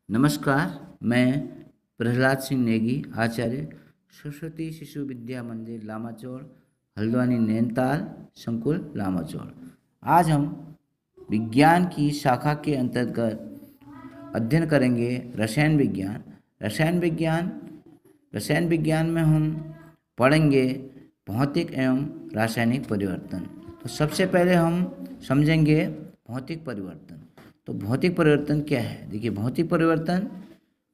नमस्कार, मैं प्रहलाद सिंह नेगी, आचार्य सरस्वती शिशु विद्या मंदिर लामाचौड़, हल्द्वानी नैनीताल संकुल लामाचौड़। आज हम विज्ञान की शाखा के अंतर्गत अध्ययन करेंगे रसायन विज्ञान। रसायन विज्ञान में हम पढ़ेंगे भौतिक एवं रासायनिक परिवर्तन। तो सबसे पहले हम समझेंगे भौतिक परिवर्तन। तो भौतिक परिवर्तन क्या है? देखिए, भौतिक परिवर्तन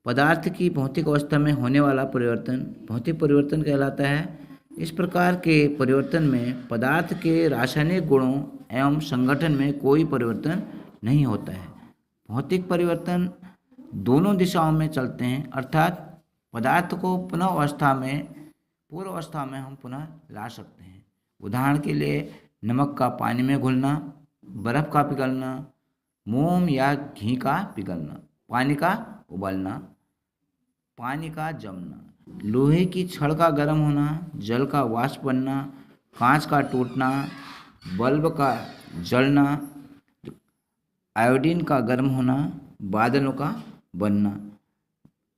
पदार्थ की भौतिक अवस्था में होने वाला परिवर्तन भौतिक परिवर्तन कहलाता है। इस प्रकार के परिवर्तन में पदार्थ के रासायनिक गुणों एवं संगठन में कोई परिवर्तन नहीं होता है। भौतिक परिवर्तन दोनों दिशाओं में चलते हैं, अर्थात पदार्थ को पूर्व अवस्था में हम पुनः ला सकते हैं। उदाहरण के लिए नमक का पानी में घुलना, बर्फ का पिघलना, मोम या घी का पिघलना, पानी का उबलना, पानी का जमना, लोहे की छड़ का गर्म होना, जल का वाष्प बनना, कांच का टूटना, बल्ब का जलना, आयोडीन का गर्म होना, बादलों का बनना,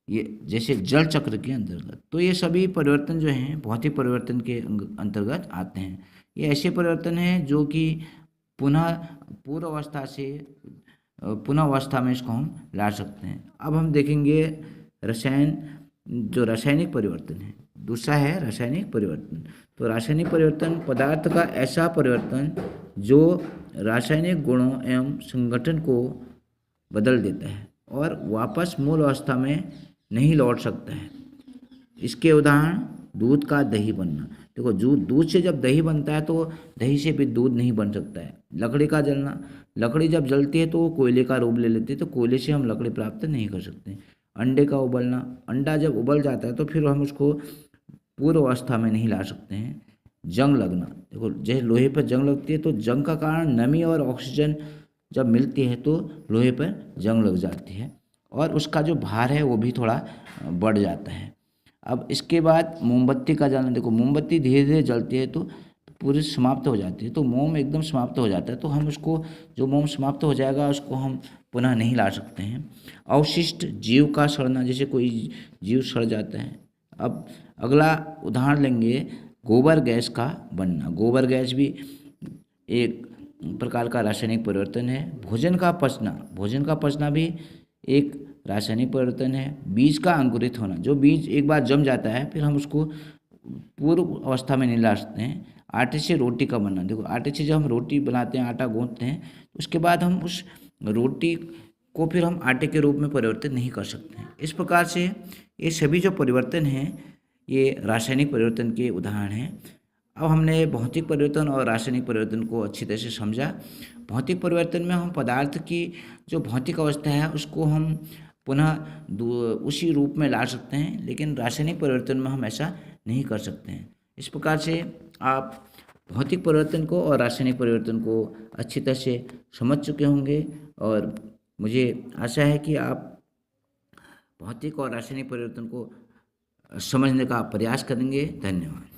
ये जैसे जल चक्र के अंतर्गत। तो ये सभी परिवर्तन जो हैं भौतिक परिवर्तन के अंतर्गत आते हैं। ये ऐसे परिवर्तन हैं जो कि पुनः पूर्व अवस्था से पुनः अवस्था में इसको हम ला सकते हैं। अब हम देखेंगे रासायनिक परिवर्तन है। दूसरा है रासायनिक परिवर्तन। तो रासायनिक परिवर्तन पदार्थ का ऐसा परिवर्तन जो रासायनिक गुणों एवं संगठन को बदल देता है और वापस मूल अवस्था में नहीं लौट सकता है। इसके उदाहरण दूध का दही बनना। देखो, दूध से जब दही बनता है तो दही से भी दूध नहीं बन सकता है। लकड़ी का जलना, लकड़ी जब जलती है तो वो कोयले का रूप ले लेती है, तो कोयले से हम लकड़ी प्राप्त नहीं कर सकते। अंडे का उबलना, अंडा जब उबल जाता है तो फिर हम उसको पूर्व अवस्था में नहीं ला सकते हैं। जंग लगना, देखो जैसे लोहे पर जंग लगती है तो जंग का कारण नमी और ऑक्सीजन जब मिलती है तो लोहे पर जंग लग जाती है और उसका जो भार है वो भी थोड़ा बढ़ जाता है। अब इसके बाद मोमबत्ती का जलना। देखो, मोमबत्ती धीरे धीरे जलती है तो पूरी समाप्त हो जाती है, तो मोम एकदम समाप्त हो जाता है, तो हम उसको जो मोम समाप्त हो जाएगा उसको हम पुनः नहीं ला सकते हैं। अवशिष्ट जीव का सड़ना, जैसे कोई जीव सड़ जाता है। अब अगला उदाहरण लेंगे गोबर गैस का बनना। गोबर गैस भी एक प्रकार का रासायनिक परिवर्तन है। भोजन का पचना भी एक रासायनिक परिवर्तन है। बीज का अंकुरित होना, जो बीज एक बार जम जाता है फिर हम उसको पूर्व अवस्था में नहीं ला सकते हैं। आटे से रोटी का बनना। देखो, आटे से जब हम रोटी बनाते हैं, आटा गूंथते हैं, उसके बाद हम उस रोटी को फिर हम आटे के रूप में परिवर्तित नहीं कर सकते हैं। इस प्रकार से ये सभी जो परिवर्तन हैं ये रासायनिक परिवर्तन के उदाहरण हैं। अब हमने भौतिक परिवर्तन और रासायनिक परिवर्तन को अच्छी तरह से समझा। भौतिक परिवर्तन में हम पदार्थ की जो भौतिक अवस्था है उसको हम पुनः उसी रूप में ला सकते हैं, लेकिन रासायनिक परिवर्तन में हम ऐसा नहीं कर सकते हैं। इस प्रकार से आप भौतिक परिवर्तन को और रासायनिक परिवर्तन को अच्छी तरह से समझ चुके होंगे और मुझे आशा है कि आप भौतिक और रासायनिक परिवर्तन को समझने का प्रयास करेंगे। धन्यवाद।